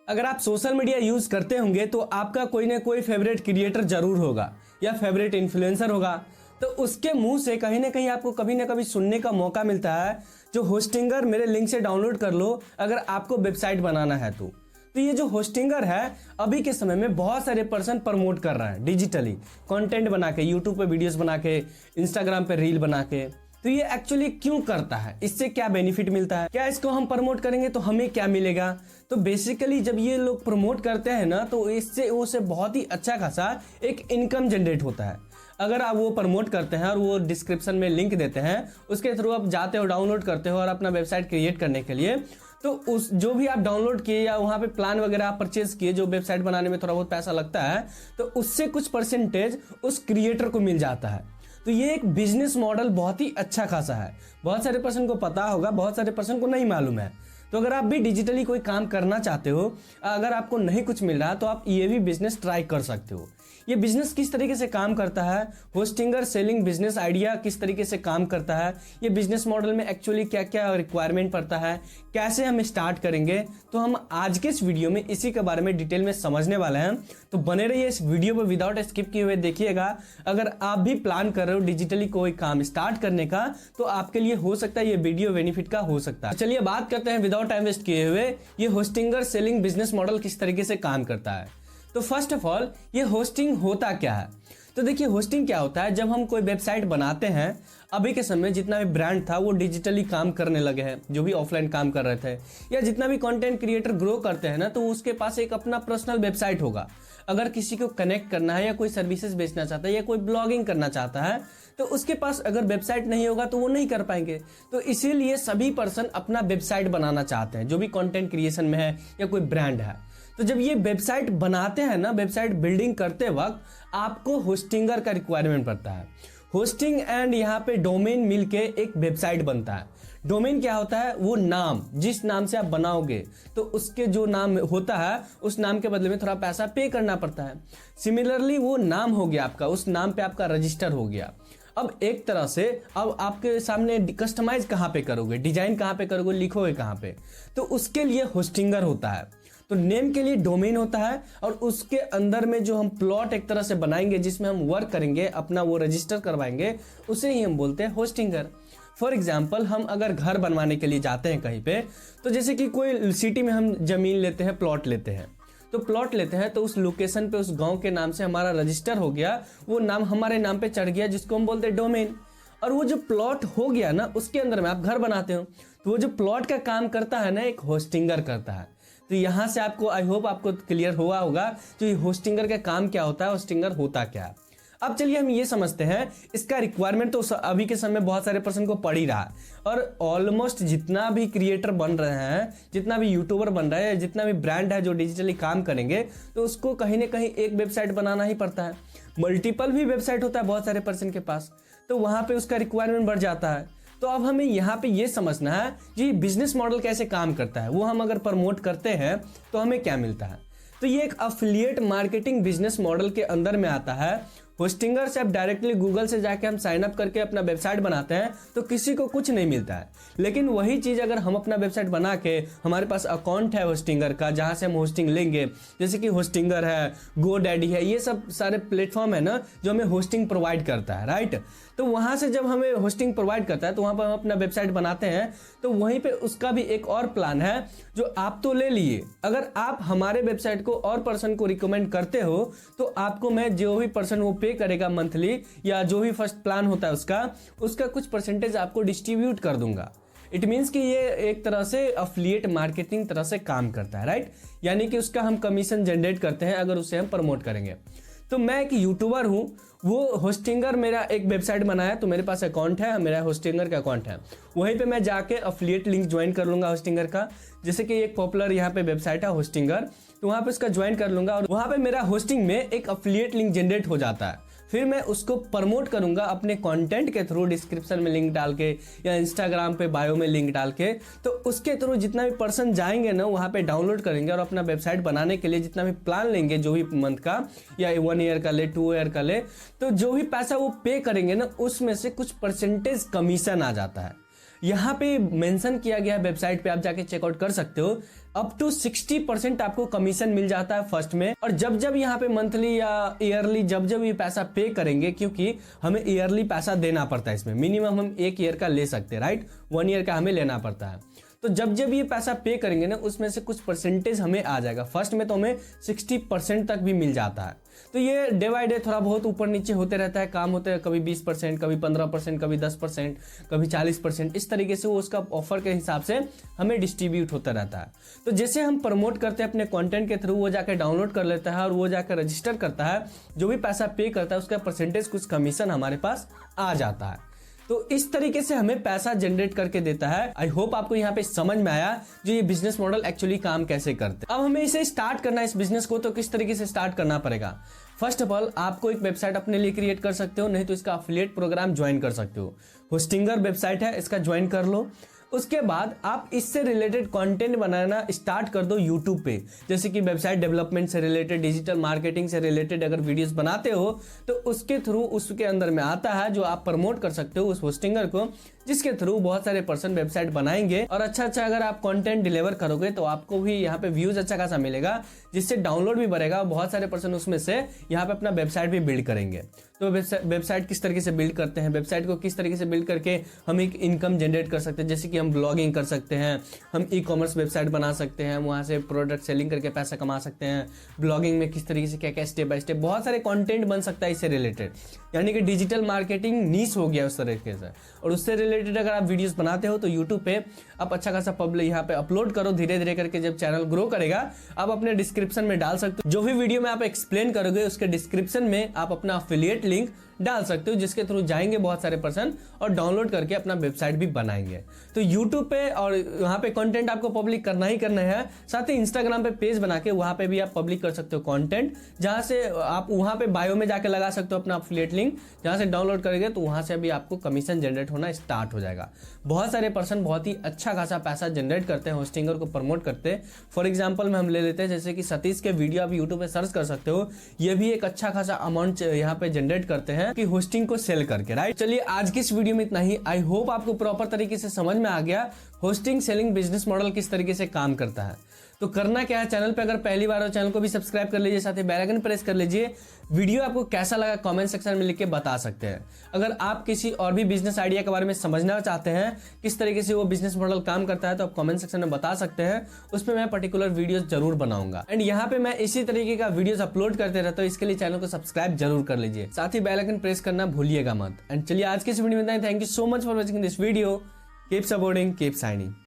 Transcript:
अगर आप social media use करते होंगे तो आपका कोई ना कोई फेवरेट क्रिएटर जरूर होगा या फेवरेट इन्फ्लुएंसर होगा। तो उसके मुंह से कहीं ना कहीं आपको कभी ना कभी सुनने का मौका मिलता है, जो होस्टिंगर मेरे लिंक से डाउनलोड कर लो अगर आपको वेबसाइट बनाना है तो ये जो होस्टिंगर है अभी के समय में बहुत सारे पर्सन प्रमोट कर रहे हैं डिजिटली कंटेंट बना के, यूट्यूब पे वीडियोस बना के, इंस्टाग्राम पे रील बना के। तो ये एक्चुअली क्यों करता है, इससे क्या बेनिफिट मिलता है, क्या इसको हम प्रमोट करेंगे तो हमें क्या मिलेगा। तो बेसिकली जब ये लोग प्रमोट करते हैं ना तो इससे उसे बहुत ही अच्छा खासा एक इनकम जनरेट होता है। अगर आप वो प्रमोट करते हैं और वो डिस्क्रिप्शन में लिंक देते हैं, उसके थ्रू आप जाते हो, डाउनलोड करते हो और अपना वेबसाइट क्रिएट करने के लिए, तो उस जो भी आप डाउनलोड किए या वहां पे प्लान वगैरह आप परचेज किए, जो वेबसाइट बनाने में थोड़ा बहुत पैसा लगता है, तो उससे कुछ परसेंटेज उस क्रिएटर को मिल जाता है। तो ये एक बिजनेस मॉडल बहुत ही अच्छा खासा है। बहुत सारे पर्सन को पता होगा, बहुत सारे पर्सन को नहीं मालूम है। तो अगर आप भी डिजिटली कोई काम करना चाहते हो, अगर आपको नहीं कुछ मिल रहा तो आप ये भी बिजनेस ट्राई कर सकते हो। ये बिजनेस किस तरीके से काम करता है, होस्टिंगर सेलिंग बिजनेस आइडिया किस तरीके से काम करता है, ये बिजनेस मॉडल में एक्चुअली क्या क्या रिक्वायरमेंट पड़ता है, कैसे हम स्टार्ट करेंगे, तो हम आज के इस वीडियो में इसी के बारे में डिटेल में समझने वाले हैं। तो बने रहिए इस वीडियो पर, विदाउट स्किप किए हुए देखिएगा। अगर आप भी प्लान कर रहे हो डिजिटली कोई काम स्टार्ट करने का, तो आपके लिए हो सकता है ये वीडियो बेनिफिट का हो सकता है। चलिए बात करते हैं विदाउट टाइम वेस्ट किए हुए, ये होस्टिंगर सेलिंग बिजनेस मॉडल किस तरीके से काम करता है। तो फर्स्ट ऑफ ऑल ये होस्टिंग होता क्या है। तो देखिए होस्टिंग क्या होता है, जब हम कोई वेबसाइट बनाते हैं, अभी के समय जितना भी ब्रांड था वो डिजिटली काम करने लगे हैं, जो भी ऑफलाइन काम कर रहे थे, या जितना भी कंटेंट क्रिएटर ग्रो करते हैं ना, तो उसके पास एक अपना पर्सनल वेबसाइट होगा। अगर किसी को कनेक्ट करना है या कोई सर्विसेज बेचना चाहता है या कोई ब्लॉगिंग करना चाहता है, तो उसके पास अगर वेबसाइट नहीं होगा तो वो नहीं कर पाएंगे। तो इसीलिए सभी पर्सन अपना वेबसाइट बनाना चाहते हैं, जो भी कंटेंट क्रिएशन में है या कोई ब्रांड है। तो जब ये वेबसाइट बनाते हैं ना, वेबसाइट बिल्डिंग करते वक्त आपको होस्टिंगर का रिक्वायरमेंट पड़ता है। होस्टिंग एंड यहाँ पे डोमेन मिलके एक वेबसाइट बनता है। डोमेन क्या होता है, वो नाम, जिस नाम से आप बनाओगे तो उसके जो नाम होता है उस नाम के बदले में थोड़ा पैसा पे करना पड़ता है। सिमिलरली वो नाम हो गया आपका, उस नाम पे आपका रजिस्टर हो गया। अब एक तरह से अब आपके सामने कस्टमाइज कहाँ पे करोगे, डिजाइन कहाँ पे करोगे, लिखोगे कहाँ पे, तो उसके लिए होस्टिंगर होता है। तो नेम के लिए डोमेन होता है और उसके अंदर में जो हम प्लॉट एक तरह से बनाएंगे जिसमें हम वर्क करेंगे, अपना वो रजिस्टर करवाएंगे, उसे ही हम बोलते हैं होस्टिंगर। फॉर एग्जाम्पल हम अगर घर बनवाने के लिए जाते हैं कहीं पे, तो जैसे कि कोई सिटी में हम जमीन लेते हैं, प्लॉट लेते हैं, तो प्लॉट लेते हैं तो उस लोकेशन पे उस गांव के नाम से हमारा रजिस्टर हो गया, वो नाम हमारे नाम पे चढ़ गया, जिसको हम बोलते हैं डोमेन। और वो जो प्लॉट हो गया ना, उसके अंदर में आप घर बनाते हो, तो वो जो प्लॉट का काम करता है ना, एक होस्टिंगर करता है। तो यहाँ से आपको, आई होप आपको क्लियर हुआ होगा जो ये होस्टिंगर का काम क्या होता है, होस्टिंगर होता क्या है। अब चलिए हम ये समझते हैं इसका रिक्वायरमेंट। तो अभी के समय बहुत सारे पर्सन को पड़ ही रहा है, और ऑलमोस्ट जितना भी क्रिएटर बन रहे हैं, जितना भी यूट्यूबर बन रहे हैं, जितना भी ब्रांड है जो डिजिटली काम करेंगे, तो उसको कहीं ना कहीं एक वेबसाइट बनाना ही पड़ता है। मल्टीपल भी वेबसाइट होता है बहुत सारे पर्सन के पास, तो वहां पे उसका रिक्वायरमेंट बढ़ जाता है। तो अब हमें यहाँ पे ये समझना है कि बिजनेस मॉडल कैसे काम करता है, वो हम अगर प्रमोट करते हैं तो हमें क्या मिलता है। तो ये एक अफिलिएट मार्केटिंग बिजनेस मॉडल के अंदर में आता है। होस्टिंगर से आप डायरेक्टली गूगल से जाके हम साइन अप करके अपना वेबसाइट बनाते हैं तो किसी को कुछ नहीं मिलता है। लेकिन वही चीज अगर हम अपना वेबसाइट बना के, हमारे पास अकाउंट है होस्टिंगर का जहां से हम होस्टिंग लेंगे, जैसे कि होस्टिंगर है, गोडैडी है, ये सब सारे प्लेटफॉर्म है ना जो हमें होस्टिंग प्रोवाइड करता है, राइट। तो वहां से जब हमें होस्टिंग प्रोवाइड करता है तो वहां पर हम अपना वेबसाइट बनाते हैं, तो वहीं पे उसका भी एक और प्लान है जो आप तो ले लिए। अगर आप हमारे वेबसाइट को और पर्सन को रिकमेंड करते हो तो आपको मैं, जो भी पर्सन वो पे करेगा मंथली, या जो भी फर्स्ट प्लान होता है उसका कुछ परसेंटेज आपको डिस्ट्रीब्यूट कर दूंगा। इट मीन्स कि ये एक तरह से अफिलिएट मार्केटिंग तरह से काम करता है, राइट। यानी कि उसका हम कमीशन जनरेट करते हैं अगर उसे हम प्रमोट करेंगे। तो मैं एक यूट्यूबर हूँ, वो होस्टिंगर मेरा एक वेबसाइट बनाया, तो मेरे पास अकाउंट है, मेरा होस्टिंगर का अकाउंट है, वहीं पे मैं जाके अफिलिएट लिंक ज्वाइन कर लूंगा होस्टिंगर का। जैसे कि एक पॉपुलर यहाँ पे वेबसाइट है होस्टिंगर, तो वहां पे उसका ज्वाइन कर लूंगा और वहां पे मेरा होस्टिंग में एक अफिलिएट लिंक जनरेट हो जाता है। फिर मैं उसको प्रमोट करूंगा अपने कंटेंट के थ्रू, डिस्क्रिप्शन में लिंक डाल के या इंस्टाग्राम पे बायो में लिंक डाल के। तो उसके थ्रू जितना भी पर्सन जाएंगे ना, वहां पे डाउनलोड करेंगे और अपना वेबसाइट बनाने के लिए जितना भी प्लान लेंगे, जो भी मंथ का या 1 ईयर का ले, 2 ईयर का ले, तो जो भी पैसा वो पे करेंगे ना, उसमें से कुछ परसेंटेज कमीशन आ जाता है। यहाँ पे मेंशन किया गया है वेबसाइट पे, आप जाके चेकआउट कर सकते हो। अप टू 60% आपको कमीशन मिल जाता है फर्स्ट में। और जब जब यहाँ पे मंथली या ईयरली जब जब ये पैसा पे करेंगे, क्योंकि हमें ईयरली पैसा देना पड़ता है, इसमें मिनिमम हम 1 ईयर का ले सकते हैं, राइट, 1 ईयर का हमें लेना पड़ता है। तो जब जब ये पैसा पे करेंगे ना, उसमें से कुछ परसेंटेज हमें आ जाएगा। फर्स्ट में तो हमें 60% तक भी मिल जाता है। तो ये डे बाय डे थोड़ा बहुत ऊपर नीचे होते रहता है, काम होते हैं, कभी 20%, कभी 15%, कभी 10%, कभी 40%, इस तरीके से वो उसका ऑफर के हिसाब से हमें डिस्ट्रीब्यूट होता रहता है। तो जैसे हम प्रमोट करते हैं अपने कंटेंट के थ्रू, वो जाकर डाउनलोड कर लेता है और वो जाकर रजिस्टर करता है, जो भी पैसा पे करता है उसका परसेंटेज कुछ कमीशन हमारे पास आ जाता है। तो इस तरीके से हमें पैसा जनरेट करके देता है। आई होप आपको यहाँ पे समझ में आया जो ये बिजनेस मॉडल एक्चुअली काम कैसे करते हैं। अब हमें इसे स्टार्ट करना है, इस बिजनेस को, तो किस तरीके से स्टार्ट करना पड़ेगा। फर्स्ट ऑफ ऑल आपको एक वेबसाइट अपने लिए क्रिएट कर सकते हो, नहीं तो इसका अफिलिएट प्रोग्राम ज्वाइन कर सकते हो। होस्टिंगर वेबसाइट है, इसका ज्वाइन कर लो। उसके बाद आप इससे रिलेटेड कंटेंट बनाना स्टार्ट कर दो यूट्यूब पे, जैसे कि वेबसाइट डेवलपमेंट से रिलेटेड, डिजिटल मार्केटिंग से रिलेटेड अगर वीडियोस बनाते हो तो उसके थ्रू उसके अंदर में आता है जो आप प्रमोट कर सकते हो उस होस्टिंगर को, जिसके थ्रू बहुत सारे पर्सन वेबसाइट बनाएंगे। और अच्छा अगर आप कंटेंट डिलीवर करोगे तो आपको भी यहाँ पे व्यूज अच्छा खासा मिलेगा, जिससे डाउनलोड भी बढ़ेगा। बहुत सारे पर्सन उसमें से यहाँ पे अपना वेबसाइट भी बिल्ड करेंगे। तो वेबसाइट किस तरीके से बिल्ड करते हैं, वेबसाइट को किस तरीके से बिल्ड करके हम एक इनकम जनरेट कर सकते हैं, जैसे कि हम ब्लॉगिंग कर सकते हैं, हम ई कॉमर्स वेबसाइट बना सकते हैं, वहाँ से प्रोडक्ट सेलिंग करके पैसा कमा सकते हैं। ब्लॉगिंग में किस तरीके से क्या क्या स्टेप बाय स्टेप बहुत सारे कंटेंट बन सकता है इससे रिलेटेड, यानी कि डिजिटल मार्केटिंग नीश हो गया उस तरीके से। और उससे रिलेटेड अगर आप वीडियोस बनाते हो तो यूट्यूब पे आप अच्छा खासा पब्लिक यहाँ पे अपलोड करो, धीरे धीरे करके जब चैनल ग्रो करेगा आप अपने डिस्क्रिप्शन में डाल सकते हो। जो भी वीडियो में आप एक्सप्लेन करोगे उसके डिस्क्रिप्शन में आप अपना अफिलिएट लिंक डाल सकते हो, जिसके थ्रू जाएंगे बहुत सारे पर्सन और डाउनलोड करके अपना वेबसाइट भी बनाएंगे। तो यूट्यूब पे और वहाँ पे कंटेंट आपको पब्लिक करना ही करना है। साथ ही इंस्टाग्राम पे पेज बना के वहाँ पे भी आप पब्लिक कर सकते हो कंटेंट, जहाँ से आप वहाँ पे बायो में जाके लगा सकते हो अपना अफिलिएट लिंक, जहाँ से डाउनलोड करेंगे तो वहाँ से भी आपको कमीशन जनरेट होना स्टार्ट हो जाएगा। बहुत सारे पर्सन बहुत ही अच्छा खासा पैसा जनरेट करते हैं होस्टिंगर को प्रमोट करते। फॉर एग्जाम्पल में हम ले लेते हैं जैसे कि सतीश के वीडियो आप यूट्यूब पे सर्च कर सकते हो, ये भी एक अच्छा खासा अमाउंट यहाँ पे जनरेट करते हैं कि होस्टिंग को सेल करके, राइट। चलिए आज की इस वीडियो में इतना ही। आई होप आपको प्रॉपर तरीके से समझ में आ गया होस्टिंग सेलिंग बिजनेस मॉडल किस तरीके से काम करता है। तो करना क्या है, चैनल पे अगर पहली बार हो चैनल को भी सब्सक्राइब कर लीजिए, साथ ही बेल आइकन प्रेस कर लीजिए। वीडियो आपको कैसा लगा कमेंट सेक्शन में लिख के बता सकते हैं। अगर आप किसी और भी बिजनेस आइडिया के बारे में समझना चाहते हैं किस तरीके से वो बिजनेस मॉडल काम करता है, तो आप कमेंट सेक्शन में बता सकते हैं, उसमें मैं पर्टिकुलर वीडियोस जरूर बनाऊंगा। एंड यहाँ पे मैं इसी तरीके का वीडियोस अपलोड करते रहता हूँ, इसके लिए चैनल को सब्सक्राइब जरूर कर लीजिए, साथ ही बेल आइकन प्रेस करना भूलिएगा मत। एंड चलिए आज के इस वीडियो में thank you so much for watching this video. Keep supporting, keep shining.